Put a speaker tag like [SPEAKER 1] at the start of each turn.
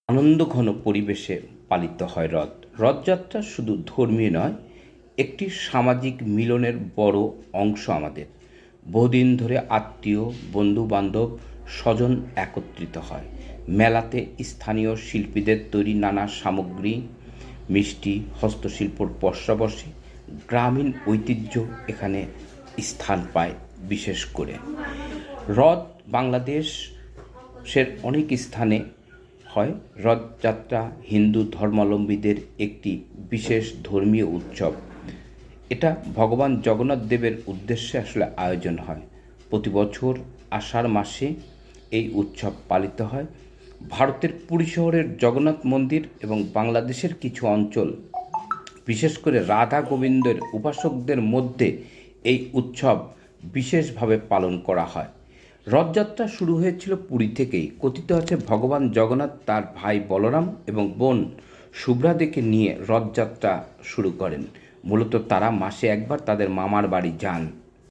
[SPEAKER 1] আনন্দঘন পরিবেশে পালিত হয় রথ। রথযাত্রা শুধু ধর্মীয় নয়, একটি সামাজিক মিলনের বড় অংশ আমাদের। বহুদিন ধরে আত্মীয়, বন্ধু-বান্ধব, স্বজন একত্রিত হয়। মেলাতে স্থানীয় শিল্পীদের তৈরি নানা সামগ্রী, মিষ্টি, হস্তশিল্পর পসরা বসে। গ্রামীণ ঐতিহ্য এখানে স্থান পায় বিশেষ করে। রথ বাংলাদেশের অনেক স্থানে হয়। রথযাত্রা হিন্দু ধর্মাবলম্বীদের একটি বিশেষ ধর্মীয় উৎসব। এটা ভগবান জগন্নাথ দেবের উদ্দেশ্যে আসলে আয়োজন হয়। প্রতি বছর আষাঢ় মাসে এই উৎসব পালিত হয়। ভারতের পুরী শহরের জগন্নাথ মন্দির এবং বাংলাদেশের কিছু অঞ্চল, বিশেষ করে রাধা গোবিন্দের উপাসকদের মধ্যে এই উৎসব বিশেষভাবে পালন করা হয়। রথযাত্রা শুরু হয়েছিল পুরী থেকেই। কথিত আছে ভগবান জগন্নাথ তার ভাই বলরাম এবং বোন সুভদ্রাকে নিয়ে রথযাত্রা শুরু করেন। মূলত তারা মাসে একবার তাদের মামার বাড়ি যান।